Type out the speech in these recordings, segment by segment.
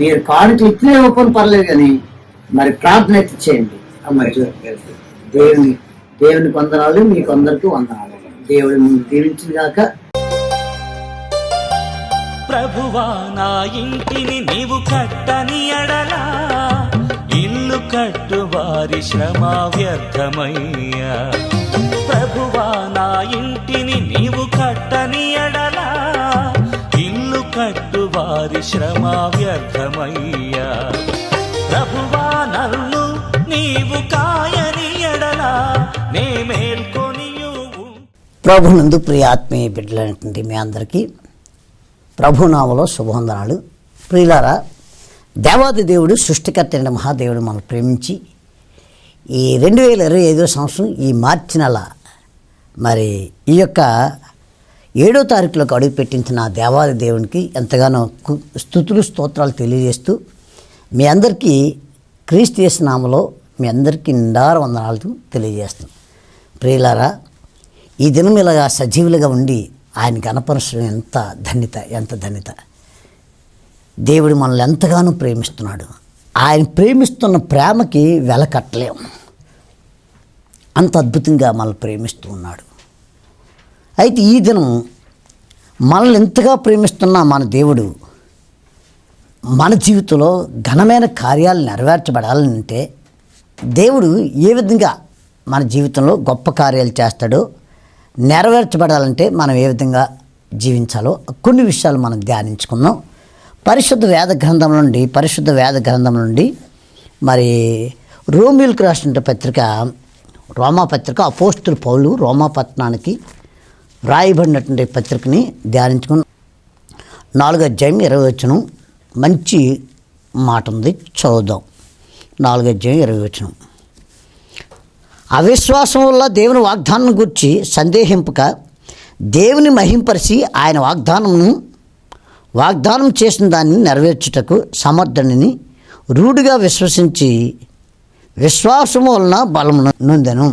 మీరు కానుకలు ఇచ్చినా ఇవ్వకపోయినా పర్లేదు, కానీ మరి ప్రార్థన అయితే చేయండి. మరి దేవునికి వందనాలు, మీకు అందరికీ వందనాలు. దేవుడు దీవించింది గాక. ప్రభువా నా ఇంటిని నీవు కట్టని ఎడలా, ఇల్లు కట్టు వారి శ్రమ వ్యర్థమయ్యా. ప్రభువా నా ఇంటిని నీవు కట్టని ఎడలా, ఇల్లు కట్టు వారి శ్రమ వ్యర్థమయ్యా. ప్రభువా నన్ను నీవు కాయని ఎడలా, నే మేల్కొనియు. ప్రభునందు ప్రియ ఆత్మీయ బిడ్డలైనటువంటి మీ అందరికీ ప్రభునామలో శుభవందనాలు. ప్రియులారా, దేవాది దేవుడు సృష్టికర్త అయిన మహాదేవుడు మనల్ని ప్రేమించి ఈ 2025 సంవత్సరం ఈ మార్చి నెల మరి ఈ యొక్క 7వ తారీఖులోకి అడుగు పెట్టించిన దేవాది దేవునికి ఎంతగానో స్తుతులు స్తోత్రాలు తెలియజేస్తూ మీ అందరికీ క్రీస్తు యేసు నామములో మీ అందరికీ నిండార వందనాలు తెలియజేస్తున్నాం. ప్రియులారా, ఈ దినం ఇలాగా సజీవులుగా ఉండి ఆయన కనపరచడం ఎంత ధన్యత. దేవుడు మనల్ని ఎంతగానో ప్రేమిస్తున్నాడు. ఆయన ప్రేమిస్తున్న ప్రేమకి వెల కట్టలేం. అంత అద్భుతంగా మనల్ని ప్రేమిస్తూ ఉన్నాడు. అయితే ఈ దినం మనల్ని ఎంతగా ప్రేమిస్తున్న మన దేవుడు మన జీవితంలో ఘనమైన కార్యాలు నెరవేర్చబడాలంటే దేవుడు ఏ విధంగా మన జీవితంలో గొప్ప కార్యాలు చేస్తాడో, నెరవేర్చబడాలంటే మనం ఏ విధంగా జీవించాలో కొన్ని విషయాలు మనం ధ్యానించుకుందాం. పరిశుద్ధ వేద గ్రంథం నుండి మరి రోమీయులకు రాసిన రోమా పత్రిక అపోస్తలుడు పౌలు రోమా పట్టణానికి రాయబడినటువంటి పత్రికని ధ్యానించుకుని 4వ అధ్యాయం 20వ వచనం మంచి మాట ఉంది, చదువుదాం. 4వ అధ్యాయం 20వ వచనం. అవిశ్వాసం వల్ల దేవుని వాగ్దానం గురించి సందేహింపక దేవుని మహింపరిచి ఆయన వాగ్దానం చేసిన దాన్ని నెరవేర్చుటకు సమర్థుడిని రూఢిగా విశ్వసించి విశ్వాసము వలన బలమును నొందెను.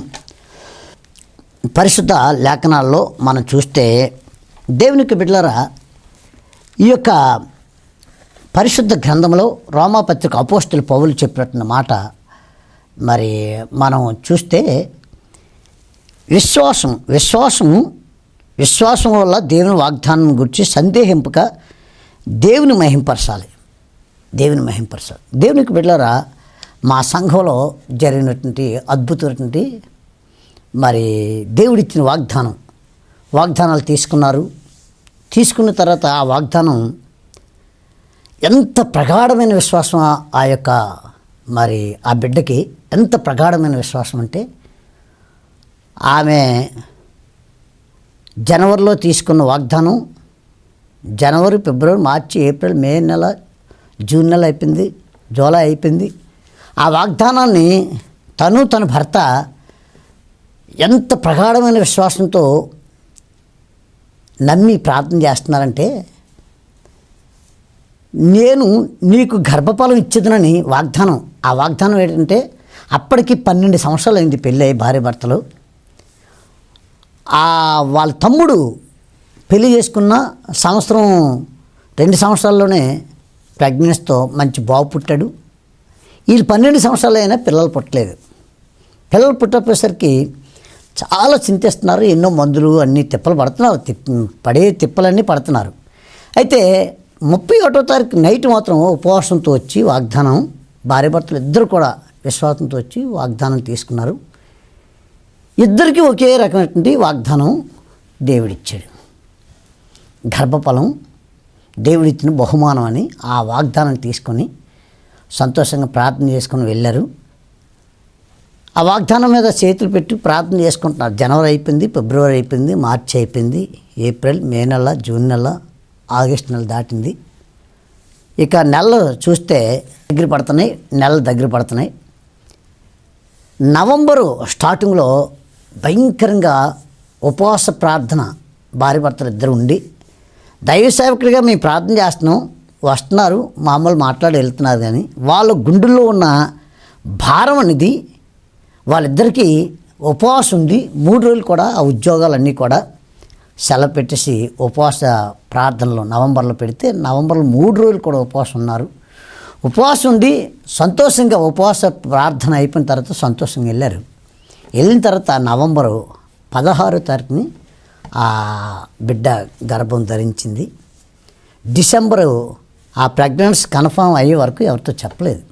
పరిశుద్ధ లేఖనాల్లో మనం చూస్తే దేవునికి బిడ్డలారా, ఈ యొక్క పరిశుద్ధ గ్రంథంలో రోమాపత్రిక అపోస్తలుడు పౌలు చెప్పినట్టు మాట మరి మనం చూస్తే విశ్వాసం వల్ల దేవుని వాగ్దానం గురించి సందేహింపక దేవుని మహింపరచాలి. దేవునికి బిడ్డలారా, మా సంఘంలో జరిగినటువంటి అద్భుతమైనటువంటి మరి దేవుడిచ్చిన వాగ్దానాలు తీసుకున్న తర్వాత ఆ వాగ్దానం ఎంత ప్రగాఢమైన విశ్వాసం ఆ యొక్క మరి ఆ బిడ్డకి ఎంత ప్రగాఢమైన విశ్వాసం అంటే, ఆమె జనవరిలో తీసుకున్న వాగ్దానం జనవరి, ఫిబ్రవరి, మార్చి, ఏప్రిల్, మే నెల, జూన్ నెల అయిపోయింది, జూలై అయిపోయింది. ఆ వాగ్దానాన్ని తన భర్త ఎంత ప్రగాఢమైన విశ్వాసంతో నమ్మి ప్రార్థన చేస్తున్నారంటే, నేను నీకు గర్భఫలం ఇచ్చేదనని ఆ వాగ్దానం ఏంటంటే అప్పటికి 12 సంవత్సరాలు అయింది పెళ్ళి అయ్యి భార్య భర్తలు. వాళ్ళ తమ్ముడు పెళ్లి చేసుకున్న 2 సంవత్సరాల్లోనే ప్రెగ్నెన్సీతో మంచి బాబు పుట్టాడు. వీళ్ళు 12 సంవత్సరాలు అయినా పిల్లలు పుట్టలేదు. పిల్లలు పుట్టపోయేసరికి చాలా చింతిస్తున్నారు. ఎన్నో మందులు అన్నీ తిప్పలు పడుతున్నారు, తిప్పలన్నీ పడుతున్నారు. అయితే 31వ తారీఖు నైట్ మాత్రం ఉపవాసంతో వచ్చి వాగ్దానం, భార్య భర్తలు ఇద్దరు కూడా విశ్వాసంతో వచ్చి వాగ్దానం తీసుకున్నారు. ఇద్దరికీ ఒకే రకమైనటువంటి వాగ్దానం దేవుడిచ్చాడు. గర్భఫలం దేవుడిచ్చిన బహుమానం అని ఆ వాగ్దానం తీసుకొని సంతోషంగా ప్రార్థన చేసుకొని వెళ్ళారు. ఆ వాగ్దానం మీద చేతులు పెట్టి ప్రార్థన చేసుకుంటున్నారు. జనవరి అయిపోయింది, ఫిబ్రవరి అయిపోయింది, మార్చి అయిపోయింది, ఏప్రిల్, మే నెల, జూన్ నెల, ఆగస్టు నెల దాటింది. ఇక నెలలు చూస్తే నెలలు దగ్గర పడుతున్నాయి. నవంబరు స్టార్టింగ్లో భయంకరంగా ఉపవాస ప్రార్థన భార్య భర్తలు ఇద్దరు ఉండి, దైవ సేవకుడిగా మేము ప్రార్థన చేస్తున్నాం, వస్తున్నారు, మామూలు మాట్లాడి వెళ్తున్నారు, కానీ వాళ్ళ గుండెల్లో ఉన్న భారం అనేది వాళ్ళిద్దరికీ ఉపవాసం ఉంది. 3 రోజులు కూడా ఆ ఉద్యోగాలన్నీ కూడా సెలవు పెట్టేసి ఉపవాస ప్రార్థనలో నవంబర్లో పెడితే నవంబర్లో 3 రోజులు కూడా ఉపవాసం ఉన్నారు. ఉపవాసం ఉండి సంతోషంగా ఉపవాస ప్రార్థన అయిపోయిన తర్వాత సంతోషంగా వెళ్ళారు. వెళ్ళిన తర్వాత నవంబరు 16వ తారీఖుని ఆ బిడ్డ గర్భం ధరించింది. డిసెంబరు ఆ ప్రెగ్నెన్సీ కన్ఫామ్ అయ్యే వరకు ఎవరితో చెప్పలేదు.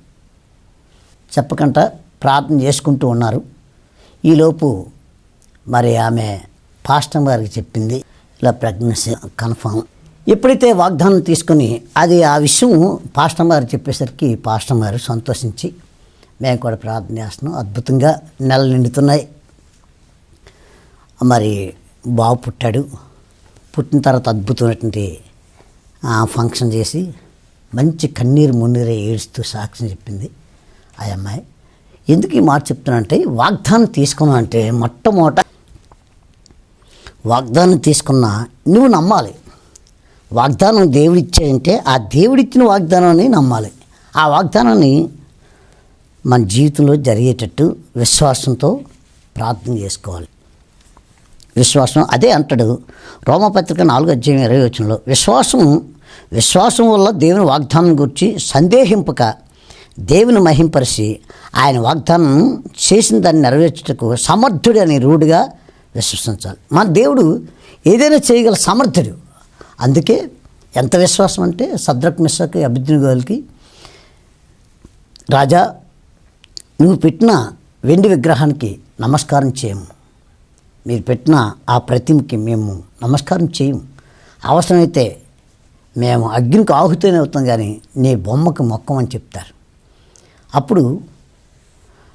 చెప్పకుండా ప్రార్థన చేసుకుంటూ ఉన్నారు. ఈలోపు మరి ఆమె పాస్టర్ గారికి చెప్పింది, ఇలా ప్రెగ్నెన్సీ కన్ఫామ్. ఎప్పుడైతే వాగ్దానం తీసుకుని అది ఆ విషయం పాస్టర్ గారు చెప్పేసరికి పాస్టర్ గారు సంతోషించి, మేము కూడా ప్రార్థన చేస్తున్నాం, అద్భుతంగా నెలలు నిండుతున్నాయి, మరి బాబు పుట్టాడు. పుట్టిన తర్వాత అద్భుతమైనటువంటి ఫంక్షన్ చేసి మంచి కన్నీరు మున్నీరే ఏడుస్తూ సాక్ష్యం చెప్పింది ఆ అమ్మాయి. ఎందుకు ఈ మాట చెప్తున్నానంటే, వాగ్దానం తీసుకున్నా అంటే మొట్టమొదట వాగ్దానం తీసుకున్నా నువ్వు నమ్మాలి. వాగ్దానం దేవుడిచ్చాయంటే ఆ దేవుడిచ్చిన వాగ్దానాన్ని నమ్మాలి. ఆ వాగ్దానాన్ని మన జీవితంలో జరిగేటట్టు విశ్వాసంతో ప్రార్థన చేసుకోవాలి. విశ్వాసం అదే అంటాడు రోమపత్రిక 4:20 విశ్వాసం వల్ల దేవుని వాగ్దానం గురించి సందేహింపక దేవుని మహింపరిచి ఆయన వాగ్దానం చేసిన దాన్ని నెరవేర్చుటకు సమర్థుడు అని రూఢిగా విశ్వసించాలి. మన దేవుడు ఏదైనా చేయగల సమర్థుడు. అందుకే ఎంత విశ్వాసం అంటే సద్రక్ మిషక్ అబేద్నెగోకి, రాజా నువ్వు పెట్టిన వెండి విగ్రహానికి నమస్కారం చేయము, మీరు పెట్టిన ఆ ప్రతిమకి మేము నమస్కారం చేయము, అవసరమైతే మేము అగ్నికి ఆహుతైన అవుతాం కానీ నీ బొమ్మకు మొక్కమని చెప్తారు. అప్పుడు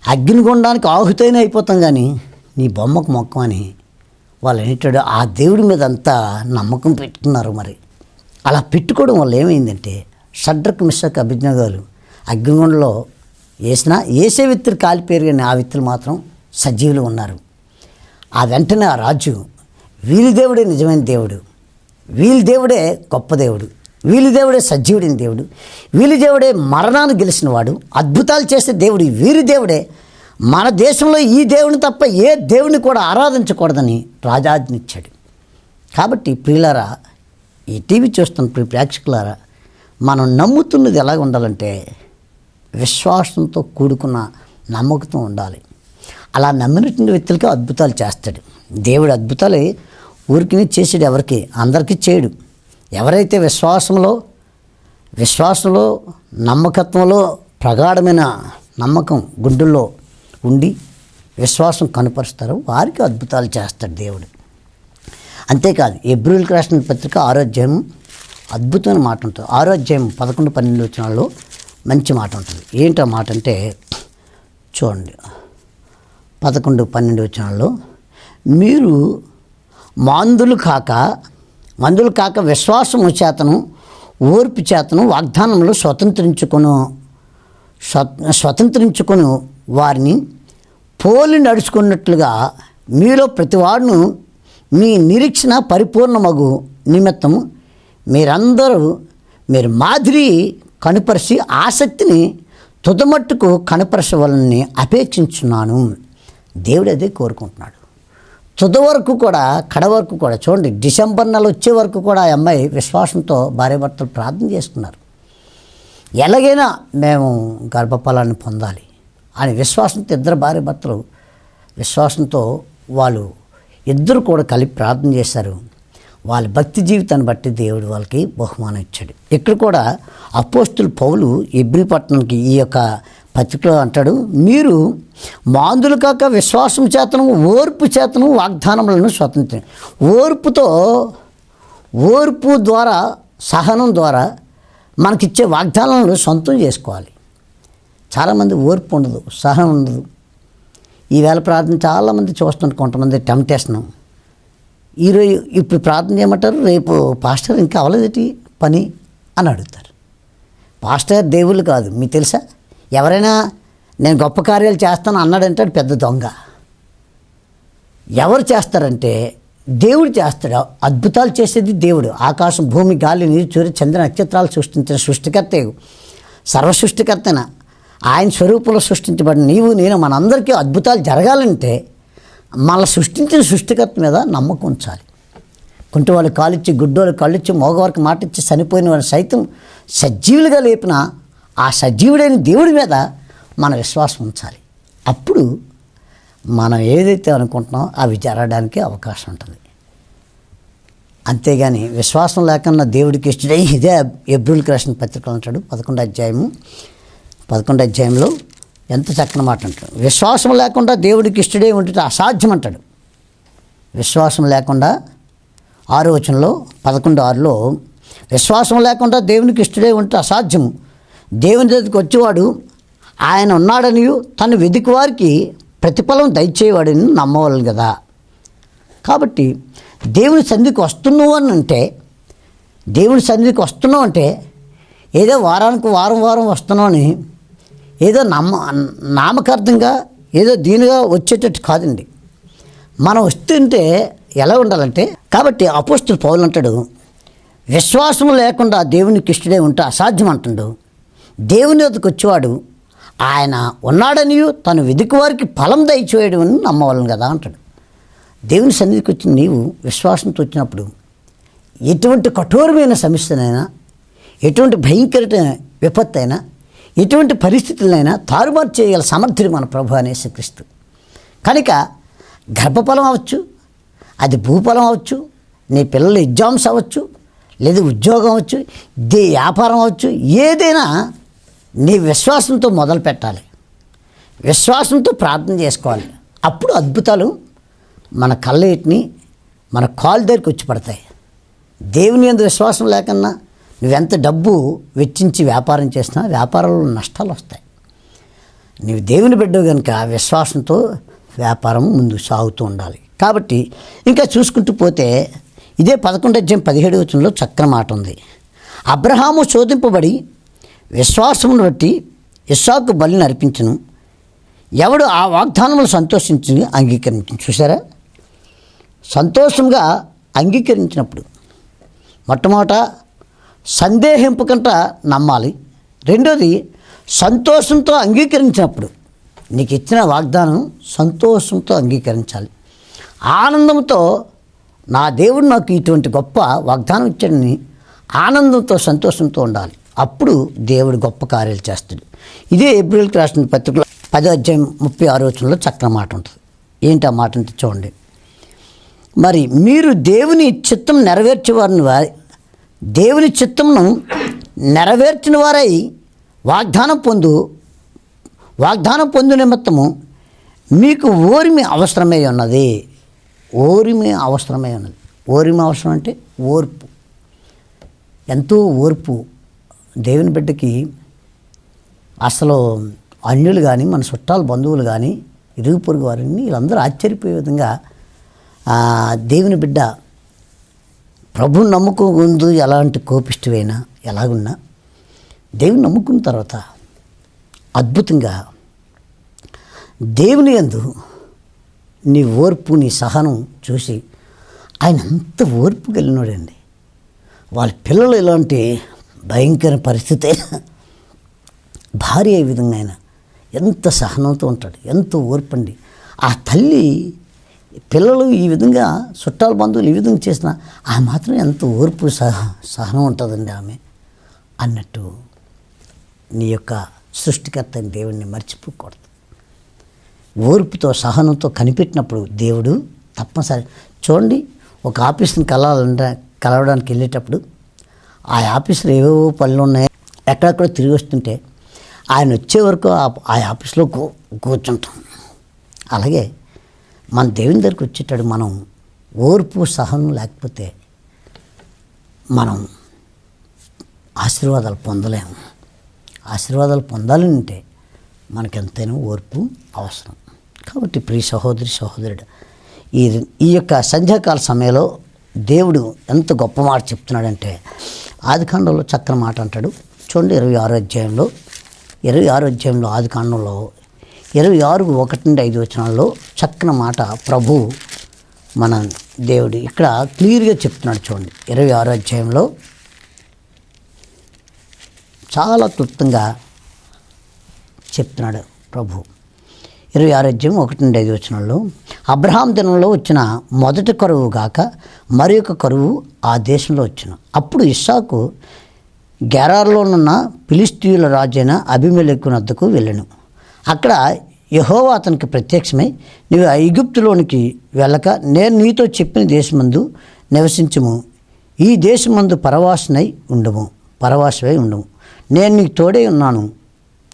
అగ్నిగుండానికి ఆహుతైన అయిపోతాం కానీ నీ బొమ్మకు మొక్కమని వాళ్ళు అనేటాడు. ఆ దేవుడి మీద అంతా నమ్మకం పెట్టుకున్నారు. మరి అలా పెట్టుకోవడం వల్ల ఏమైందంటే షడ్రక్ మిషక్ అబేద్నెగోలు అగ్నిగుండంలో వేసే విత్తులు కాలిపోయారు కానీ ఆ విత్తులు మాత్రం సజీవులు ఉన్నారు. ఆ వెంటనే ఆ రాజు వీరి దేవుడే నిజమైన దేవుడు, వీరి దేవుడే గొప్ప దేవుడు, వీరి దేవుడే సజీవుడైన దేవుడు, వీరి దేవుడే మరణాన్ని గెలిచినవాడు, అద్భుతాలు చేసే దేవుడు వీరి దేవుడే, మన దేశంలో ఈ దేవుని తప్ప ఏ దేవుని కూడా ఆరాధించకూడదని రాజాజ్ఞిచ్చాడు. కాబట్టి ప్రియులారా, ఈ టీవీ చూస్తున్న ప్రేక్షకులారా, మనం నమ్ముతున్నది ఎలా ఉండాలంటే విశ్వాసంతో కూడుకున్న నమ్మకంతో ఉండాలి. అలా నమ్మినటువంటి వ్యక్తులకి అద్భుతాలు చేస్తాడు దేవుడు. అద్భుతాలు ఊరికి చేసాడు, ఎవరికి అందరికీ చేయడు. ఎవరైతే విశ్వాసంలో నమ్మకత్వంలో ప్రగాఢమైన నమ్మకం గుండెల్లో ఉండి విశ్వాసం కనపరుస్తారో వారికి అద్భుతాలు చేస్తాడు దేవుడు. అంతేకాదు హెబ్రీయులకు రాసిన పత్రిక 6వ అధ్యాయం అద్భుతమైన మాట ఉంటుంది. 6వ అధ్యాయం 11-12 మంచి మాట ఉంటుంది. ఏంటో మాట అంటే చూడండి, 11-12 మీరు మందులు కాక విశ్వాసము చేతను ఓర్పు చేతను వాగ్దానములు స్వతంత్రించుకొని వారిని పోలి నడుచుకున్నట్లుగా మీలో ప్రతివాడును మీ నిరీక్షణ పరిపూర్ణమగు నిమిత్తము మీరు మాదిరి కనుపరిచి ఆసక్తిని తుదమట్టుకు కనపరచవలని అపేక్షించున్నాను. దేవుడు అదే కోరుకుంటున్నాడు. తుద వరకు కూడా, కడ వరకు కూడా చూడండి, డిసెంబర్ నెల వచ్చే వరకు కూడా ఆ అమ్మాయి విశ్వాసంతో భార్యాభర్తలు ప్రార్థన చేసుకున్నారు. ఎలాగైనా మేము గర్భఫలాన్ని పొందాలి అని విశ్వాసంతో ఇద్దరు భార్యాభర్తలు విశ్వాసంతో వాళ్ళు ఇద్దరు కూడా కలిపి ప్రార్థన చేశారు. వాళ్ళ భక్తి జీవితాన్ని బట్టి దేవుడు వాళ్ళకి బహుమానం ఇచ్చాడు. ఇక్కడ కూడా అపోస్తులు పౌలు హెబ్రీ పట్టణానికి ఈ యొక్క పత్రికలో అంటాడు, మీరు మాందులు కాక విశ్వాసం చేతను ఓర్పు చేతను వాగ్దానములను స్వతంత్రం. ఓర్పు ద్వారా, సహనం ద్వారా మనకిచ్చే వాగ్దానాలను సొంతం చేసుకోవాలి. చాలామంది ఓర్పు ఉండదు, సహనం ఉండదు. ఈవేళ ప్రార్థన చాలామంది చూస్తుంటారు. కొంతమంది టెంప్టేషను, ఈరోజు ఇప్పుడు ప్రార్థన చేయమంటారు, రేపు పాస్టర్ ఇంకా అవ్వలేదేటి పని అని అడుగుతారు. పాస్టర్ దేవుళ్ళు కాదు. మీకు తెలుసా, ఎవరైనా నేను గొప్ప కార్యాలు చేస్తాను అన్నాడంటే పెద్ద దొంగ. ఎవరు చేస్తారంటే దేవుడు చేస్తాడు. అద్భుతాలు చేసేది దేవుడు. ఆకాశం, భూమి, గాలి, నీరు, సూర్య, చంద్ర, నక్షత్రాలు సృష్టించిన సృష్టికర్తే, సర్వసృష్టికర్తన ఆయన స్వరూపంలో సృష్టించబడిన నీవు నేను మనందరికీ అద్భుతాలు జరగాలంటే మళ్ళీ సృష్టించిన సృష్టికర్త మీద నమ్మకం ఉంచాలి. కుంటివాళ్ళు కాలిచ్చి, గుడ్డోళ్ళు కళ్ళిచ్చి, మోగవారికి మాటిచ్చి, చనిపోయిన వారిని సైతం సజీవులుగా లేపిన ఆ సజీవుడైన దేవుడి మీద మన విశ్వాసం ఉంచాలి. అప్పుడు మనం ఏదైతే అనుకుంటున్నామో అవి జరగడానికి అవకాశం ఉంటుంది. అంతేగాని విశ్వాసం లేకుండా దేవుడికి ఇష్టడై, ఇదే హెబ్రీయులకు రాసిన పత్రికలు అంటాడు 11వ అధ్యాయంలో ఎంత చక్కని మాట అంటాడు. విశ్వాసం లేకుండా దేవుడికి ఇష్టడే ఉంటే అసాధ్యం అంటాడు. విశ్వాసం లేకుండా 6వ వచనంలో 11:6లో విశ్వాసం లేకుండా దేవునికి ఇష్టడే ఉంటే అసాధ్యము. దేవుని దగ్గరికి వచ్చేవాడు ఆయన ఉన్నాడని తను వెతికి వారికి ప్రతిఫలం దయచేవాడని నమ్మవాళ్ళు కదా. కాబట్టి దేవుని సన్నిధికి వస్తున్నావు అని అంటే, దేవుని సన్నిధికి వస్తున్నావు అంటే ఏదో వారానికి వారం వస్తున్నావు అని ఏదో నామకార్థంగా ఏదో దీనిగా వచ్చేటట్టు కాదండి. మనం వస్తుంటే ఎలా ఉండాలంటే, కాబట్టి అపోస్తలుడు పౌలు అంటాడు విశ్వాసం లేకుండా దేవునికి ఇష్టడే ఉంటే అసాధ్యం అంటాడు. దేవుని వద్దకు వచ్చేవాడు ఆయన ఉన్నాడని తను వెతికి వారికి ఫలం దయచేయడం అని నమ్మవాళ్ళం కదా అంటాడు. దేవుని సన్నిధికి వచ్చిన నీవు విశ్వాసంతో వచ్చినప్పుడు ఎటువంటి కఠోరమైన సమస్యనైనా, ఎటువంటి భయంకరమైన విపత్తు అయినా, ఎటువంటి పరిస్థితులైనా తారుమారు చేయగల సమర్థుడు మన ప్రభు అనే యేసుక్రీస్తు. కనుక గర్భఫలం అవ్వచ్చు, అది భూఫలం అవ్వచ్చు, నీ పిల్లల ఎగ్జామ్స్ అవ్వచ్చు, లేదా ఉద్యోగం అవ్వచ్చు, వ్యాపారం అవ్వచ్చు, ఏదైనా నీ విశ్వాసంతో మొదలు పెట్టాలి. విశ్వాసంతో ప్రార్థన చేసుకోవాలి. అప్పుడు అద్భుతాలు మన కళ్ళేటిని మన కాలు దగ్గరికి వచ్చి పడతాయి. దేవుని యందు విశ్వాసం లేకన్నా నువ్వెంత డబ్బు వెచ్చించి వ్యాపారం చేసినా వ్యాపారంలో నష్టాలు వస్తాయి. నీవు దేవుని బిడ్డ కనుక విశ్వాసంతో వ్యాపారం ముందు సాగుతూ ఉండాలి. కాబట్టి ఇంకా చూసుకుంటూ పోతే ఇదే 11:17 చక్కని మాట ఉంది. అబ్రహాము శోధింపబడి విశ్వాసమును బట్టి ఇస్సాకు బలిని అర్పించును, ఎవడు ఆ వాగ్దానములు సంతోషించి అంగీకరించు. చూసారా, సంతోషంగా అంగీకరించినప్పుడు మొట్టమొదట సందేహింపకంట నమ్మాలి. రెండోది సంతోషంతో అంగీకరించినప్పుడు నీకు ఇచ్చిన వాగ్దానం సంతోషంతో అంగీకరించాలి. ఆనందంతో నా దేవుడు నాకు ఇటువంటి గొప్ప వాగ్దానం ఇచ్చాడని ఆనందంతో సంతోషంతో ఉండాలి. అప్పుడు దేవుడు గొప్ప కార్యాలు చేస్తాడు. ఇదే హెబ్రీయులకు రాసిన పత్రికలో 10:36 చక్కని మాట ఉంటుంది. ఏంటి ఆ మాట అంటే చూడండి. మరి మీరు దేవుని చిత్తం దేవుని చిత్తమును నెరవేర్చిన వారై వాగ్దానం పొందు నిమిత్తము మీకు ఓరిమి అవసరమై ఉన్నది. ఓరిమి అవసరమై ఉన్నది. ఓరిమి అవసరం అంటే ఓర్పు. ఎంతో ఓర్పు. దేవుని బిడ్డకి అసలు అన్యులు కానీ మన చుట్టాలు బంధువులు కానీ ఇరుగు పొరుగు వారిని వీళ్ళందరూ ఆశ్చర్యపోయే విధంగా దేవుని బిడ్డ ప్రభుని నమ్ముకుందు ఎలాంటి కోపిష్టివైనా ఎలాగున్నా దేవుని నమ్ముకున్న తర్వాత అద్భుతంగా దేవుని యందు నీ ఓర్పు నీ సహనం చూసి ఆయన అంత ఓర్పు కలిగినాడండి. వాళ్ళ పిల్లలు ఇలాంటి భయంకర పరిస్థితి భార్య ఏ విధంగా అయినా ఎంత సహనంతో ఉంటాడు, ఎంత ఓర్పు అండి. ఆ తల్లి పిల్లలు ఈ విధంగా చుట్టాల బంధువులు ఈ విధంగా చేసిన ఆ మాత్రం ఎంత ఓర్పు సహనం ఉంటుందండి ఆమె అన్నట్టు. నీ యొక్క సృష్టికర్త దేవుడిని మర్చిపోకూడదు. ఓర్పుతో సహనంతో కనిపెట్టినప్పుడు దేవుడు తప్పనిసరి. చూడండి, ఒక ఆఫీస్ని కలవడానికి వెళ్ళేటప్పుడు ఆ ఆఫీసులో ఏవేవో పనులు ఉన్నాయి, ఎక్కడెక్కడ తిరిగి వస్తుంటే ఆయన వచ్చే వరకు ఆ ఆఫీస్లో కూర్చుంటాం. అలాగే మన దేవుని దగ్గరికి వచ్చేటప్పుడు మనం ఓర్పు సహనం లేకపోతే మనం ఆశీర్వాదాలు పొందలేము. ఆశీర్వాదాలు పొందాలంటే మనకెంతైనా ఓర్పు అవసరం. కాబట్టి ప్రియ సహోదరుడు, ఈ యొక్క సంధ్యాకాల సమయంలో దేవుడు ఎంత గొప్ప మాట చెప్తున్నాడంటే ఆదికాండంలో చక్కని మాట అంటాడు. చూడండి 26వ అధ్యాయంలో ఆదికాండంలో 26:1-5 చక్కని మాట ప్రభు మన దేవుడు ఇక్కడ క్లియర్గా చెప్తున్నాడు. చూడండి 26వ అధ్యాయంలో చాలా క్లుప్తంగా చెప్తున్నాడు ప్రభు. 26:1-5 అబ్రహాం దినంలో వచ్చిన మొదటి కరువు గాక మరి ఒక కరువు ఆ దేశంలో వచ్చును. అప్పుడు ఇస్సాకు గెరార్లోనున్న ఫిలిష్తీయుల రాజైన అబీమెలెకు వద్దకు వెళ్ళెను. అక్కడ యెహోవా అతనికి ప్రత్యక్షమై, నీవు ఐగుప్తులోనికి వెళ్ళక నేను నీతో చెప్పిన దేశమందు నివసించుము, ఈ దేశమందు పరవాసమై ఉండము. నేను నీకు తోడే ఉన్నాను,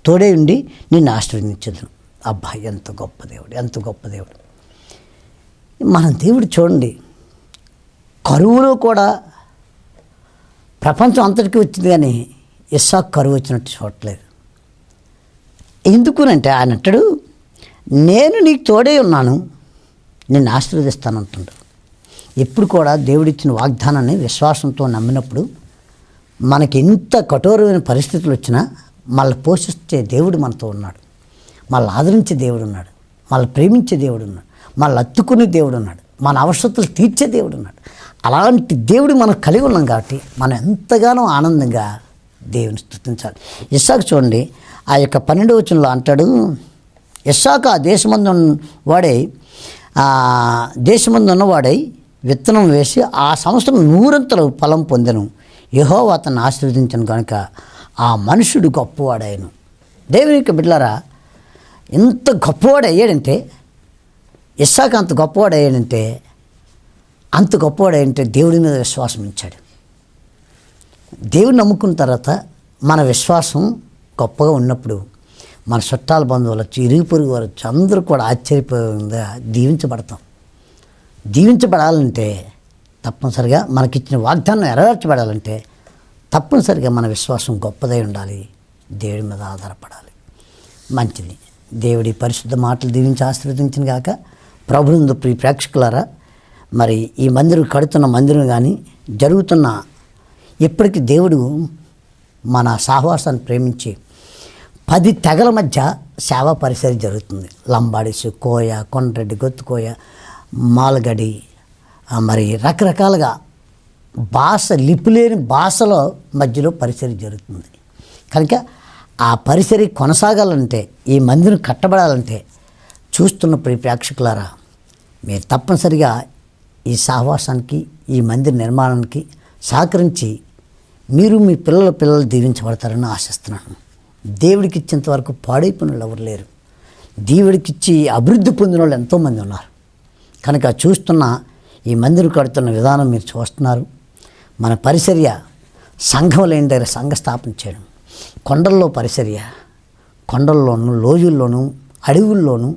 తోడే ఉండి నిన్ను ఆశీర్వదించదును. అబ్బా, ఎంత గొప్ప దేవుడు, ఎంత గొప్ప దేవుడు. మన దేవుడు చూడండి, కరువులో కూడా ప్రపంచం అంతటికీ వచ్చింది, కానీ ఇస్సాకు కరువు వచ్చినట్టు చూడట్లేదు. ఎందుకునంటే ఆయన అంటాడు, నేను నీకు తోడే ఉన్నాను, నిన్ను ఆశీర్వదిస్తాను అంటుంటాడు. ఎప్పుడు కూడా దేవుడిచ్చిన వాగ్దానాన్ని విశ్వాసంతో నమ్మినప్పుడు మనకి ఎంత కఠోరమైన పరిస్థితులు వచ్చినా మళ్ళీ పోషించే దేవుడు మనతో ఉన్నాడు, మళ్ళీ ఆదరించే దేవుడు ఉన్నాడు, మళ్ళీ ప్రేమించే దేవుడు ఉన్నాడు, మళ్ళీ అత్తుకునే దేవుడు ఉన్నాడు, మన అవసరతలు తీర్చే దేవుడు ఉన్నాడు. అలాంటి దేవుడు మనం కలిగి ఉన్నాం కాబట్టి మనం ఎంతగానో ఆనందంగా దేవుని స్తుతించాలి. ఇస్సాకు చూడండి, ఆ యొక్క 12వ వచనంలో అంటాడు, ఇస్సాకు ఆ దేశమందు ఉన్నవాడై విత్తనం వేసి ఆ సంవత్సరం 100 ఫలం పొందెను. యెహోవా అతన్ని ఆశీర్వదించను కనుక ఆ మనుషుడు గొప్పవాడాయను. దేవుని యొక్క బిడ్డలారా, ఎంత గొప్పవాడు అయ్యాడంటే, ఇస్సాకు అంత గొప్పవాడు అయ్యాడంటే దేవుడి మీద విశ్వాసం ఉంచాడు. దేవుడిని నమ్ముకున్న తర్వాత మన విశ్వాసం గొప్పగా ఉన్నప్పుడు మన చుట్టాల బంధువులు వచ్చి, ఇరుగు పొరుగు వారు వచ్చి అందరూ కూడా ఆశ్చర్యపోయిందా దీవించబడాలంటే తప్పనిసరిగా మనకిచ్చిన వాగ్దానం నెరవేర్చబడాలంటే తప్పనిసరిగా మన విశ్వాసం గొప్పదై ఉండాలి, దేవుడి మీద ఆధారపడాలి. మంచిది. దేవుడి పరిశుద్ధ మాటలు దీవించి ఆశీర్వదించిన గాక. ప్రభునందు ప్రియ ప్రేక్షకులారా, మరి ఈ మందిరం కడుతున్న మందిరం కానీ జరుగుతున్న ఇప్పటికీ దేవుడు మన సహవాసాన్ని ప్రేమించి 10 తెగల మధ్య సేవా పరిసరి జరుగుతుంది. లంబాడీస్, కోయ, కొండరెడ్డి, గొత్తుకోయ, మాలగడి, మరి రకరకాలుగా లిపిలేని భాషలో మధ్యలో పరిసరి జరుగుతుంది. కనుక ఆ పరిసరి కొనసాగాలంటే, ఈ మందిరం కట్టబడాలంటే చూస్తున్న ప్రియ ప్రేక్షకులారా, మీరు తప్పనిసరిగా ఈ సహవాసానికి, ఈ మందిర నిర్మాణానికి సహకరించి మీరు మీ పిల్లలు దీవించబడతారని ఆశిస్తున్నాను. దేవుడికి ఇచ్చేంత వరకు పాడైపోయిన వాళ్ళు ఎవరు లేరు. దేవుడికిచ్చి అభివృద్ధి పొందిన వాళ్ళు ఎంతోమంది ఉన్నారు. కనుక చూస్తున్న ఈ మందిరం కడుతున్న విధానం మీరు చూస్తున్నారు. మన పరిచర్య సంఘం లేని దగ్గర సంఘ స్థాపన చేయడం, కొండల్లోనూ లోయల్లోనూ అడవుల్లోనూ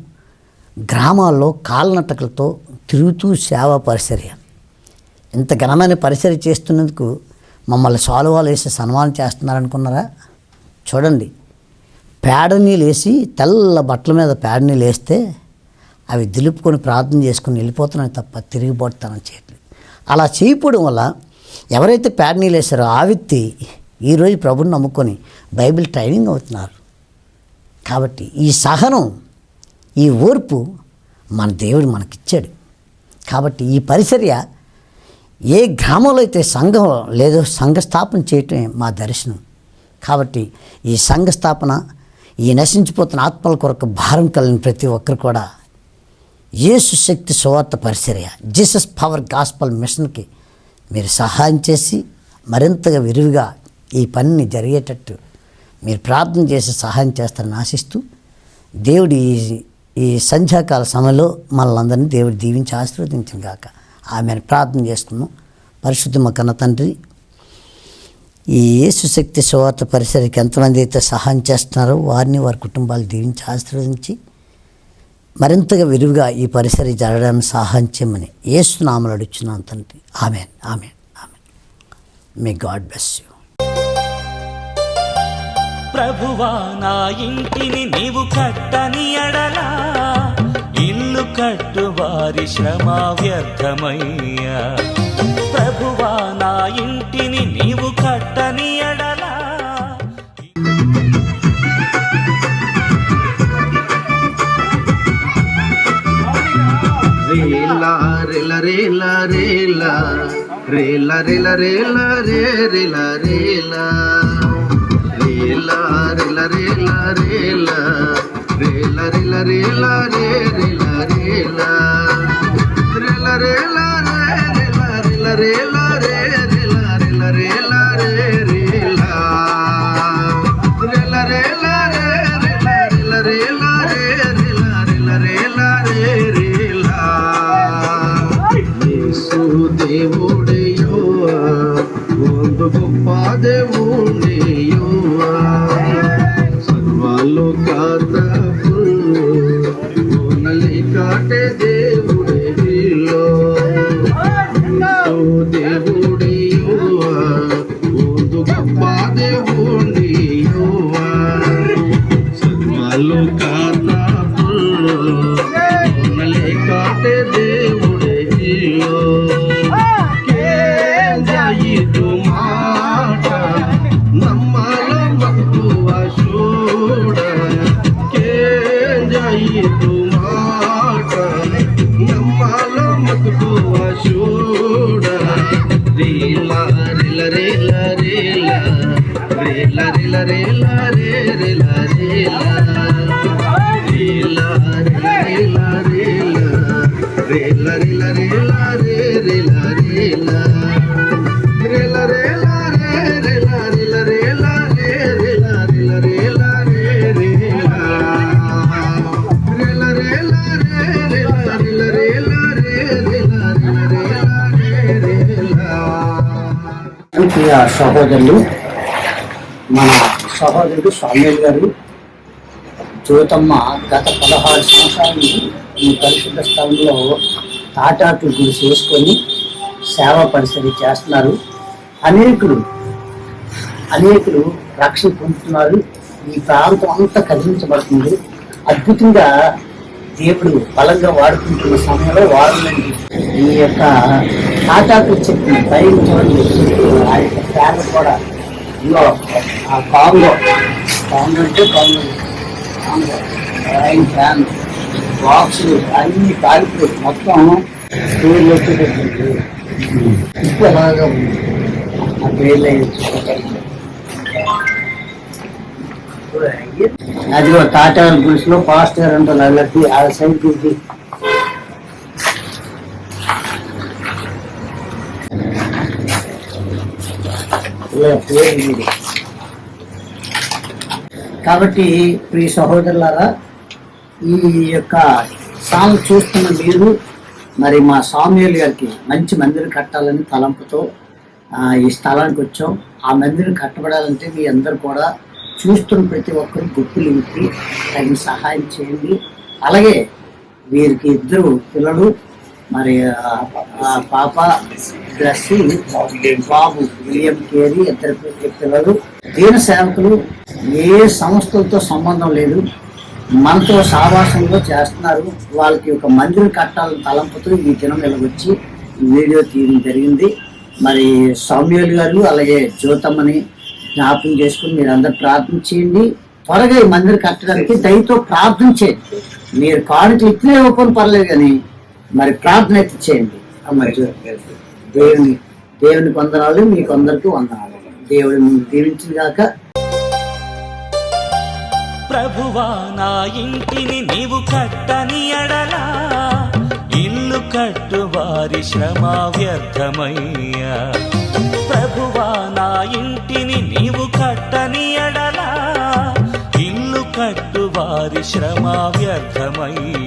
గ్రామాల్లో కాళ్ళనట్టకలతో తిరుగుతూ సేవా పరిచర్య. ఇంత ఘనమైన పరిచర్య చేస్తున్నందుకు మమ్మల్ని సాలువాలు వేసి సన్మానం చేస్తున్నారనుకున్నారా? చూడండి, పేడ నీళ్ళు వేసి తెల్ల బట్టల మీద పేడ నీళ్ళు వేస్తే అవి దులుపుకొని ప్రార్థన చేసుకుని వెళ్ళిపోతున్నాయి తప్ప తిరిగిపోతానని చేయట్లేదు. అలా చేయకపోవడం వల్ల ఎవరైతే పేడ నీళ్ళు వేసారో ఆ వ్యక్తి ఈరోజు ప్రభుని నమ్ముకొని బైబిల్ ట్రైనింగ్ అవుతున్నారు. కాబట్టి ఈ సహనం, ఈ ఓర్పు మన దేవుడు మనకిచ్చాడు. కాబట్టి ఈ పరిచర్య ఏ గ్రామంలో అయితే సంఘం లేదో సంఘ స్థాపన చేయటమే మా దర్శనం. కాబట్టి ఈ సంఘ స్థాపన, ఈ నశించిపోతున్న ఆత్మల కొరకు భారం కలిగిన ప్రతి ఒక్కరు కూడా యేసు శక్తి సువార్త పరిచర్య, జీసస్ పవర్ గాస్పల్ మిషన్కి మీరు సహాయం చేసి మరింతగా విరివిగా ఈ పనిని జరిగేటట్టు మీరు ప్రార్థన చేసి సహాయం చేస్తారని ఆశిస్తూ, దేవుడి ఈ సంధ్యాకాల సమయంలో మనల్ని దేవుడు దీవించి ఆశీర్వదించిన గాక. ఆమెను ప్రార్థన చేస్తున్నాం. పరిశుద్ధ మా కన్న తండ్రి, ఈ యేసు శక్తి సువార్త పరిసరికి ఎంతమంది అయితే సహాయం చేస్తున్నారో వారిని, వారి కుటుంబాలు దీవించి ఆశీర్వదించి మరింతగా విరివిగా ఈ పరిసరి జరగడానికి సహాయం చేయమని యేసు నామములో అడుగుచున్నాను తండ్రి. ఆమేన్, ఆమేన్, ఆమేన్. May God bless you. ప్రభువా, నా ఇంటిని నీవు కట్టని ఎడలా ఇల్లు కట్టు వారి శ్రమ వ్యర్థమయ్యా. ప్రభువా, నా ఇంటిని నీవు కట్టని ఎడలా. రేలా రేల రేల రేల రేల రేల రేల రే రేల రేల రేల రేల రేల రేల రేల రేల రేల రే రేల రేల రేల రేల రే రేల రేల రేల రే రేల రేల రేల రే రేల దేవుడే యువా సర్వలోకాత ఓనలి కాటే దేవుడే హిలో దేవుడే యువా ఓదు గొప్ప దేవుడే యువా సర్వలోకాత ఓనలి కాటే దేవుడే హిలో ప్రియ సహోదరులు, మన సహోదరుడు సామ్యూల్ గారు జ్యోతమ్మ గత 16 సంవత్సరాల నుంచి ఈ పరిశుద్ధ స్థలంలో తాటాట్లు గుడి చేసుకొని సేవా పరిస్థితి చేస్తున్నారు. అనేకులు రక్షణ పొందుతున్నారు. ఈ ప్రాంతం అంతా కదిలించబడుతుంది. అద్భుతంగా దేవుడు బలంగా వాడుకుంటున్న సమయంలో వాడునండి ఈ యొక్క తాటాకు చెట్టు పైన చూడండి. ఆ యొక్క ఫ్యాన్ కూడా ఇందులో ఆ కాంగో అంటే రైన్ ఫ్యాన్ బాక్సులు అన్ని కాలిపోయి మొత్తం స్టోర్లు వచ్చేటట్టు ఇప్పుడు అలాగా ఉంది. ఆ పేర్లు అదిగో టాటా గుడిలో పాస్టర్ అంటారు అలాంటి ఆ సైడ్ తీసి కాబట్టి ప్రియ సహోదరులారా, ఈ యొక్క సాంగ్ చూస్తున్న మీరు మరి మా సామ్యూల్ గారికి మంచి మందిరం కట్టాలని తలంపుతో ఈ స్థలానికి వచ్చాం. ఆ మందిరం కట్టబడాలంటే మీ అందరు కూడా చూస్తున్న ప్రతి ఒక్కరు గుర్తులు ఇప్పి తగిన సహాయం చేయండి. అలాగే వీరికి 2 పిల్లలు, మరి పాప డ్రెస్సి, బాబు విలియం కేరీ, 2 పిల్లలు. దీన సేవకులు ఏ సంస్థలతో సంబంధం లేదు, మనతో సావాసంలో చేస్తున్నారు. వాళ్ళకి ఒక మందిరం కట్టాలని తలంపుతూ ఈ దినం వచ్చి వీడియో తీయడం జరిగింది. మరి సామ్యూల్ గారు అలాగే జ్యోతమ్మని జ్ఞాపకం చేసుకుని మీరు అందరు ప్రార్థన చేయండి. త్వరగా ఈ మందిరం కట్టడానికి దయతో ప్రార్థన చేయండి. మీరు కానుకలు ఇట్లే ఇవ్వకపోయినా పర్లేదు, కానీ మరి ప్రార్థన అయితే చేయండి. దేవుని వందనాలు, మీకు అందరికీ వందనాలు. దేవుడు దీవించిన గాక. ప్రభువా నా ఇంటిని నీవు కట్టని ఎడలా ఇల్లు కట్టు వారి శ్రమ వ్యర్థమయ్యా. ప్రభువా నా ఇంటిని నీవు కట్టని ఎడలా ఇల్లు కట్టు వారి శ్రమ వ్యర్థమయ్యా.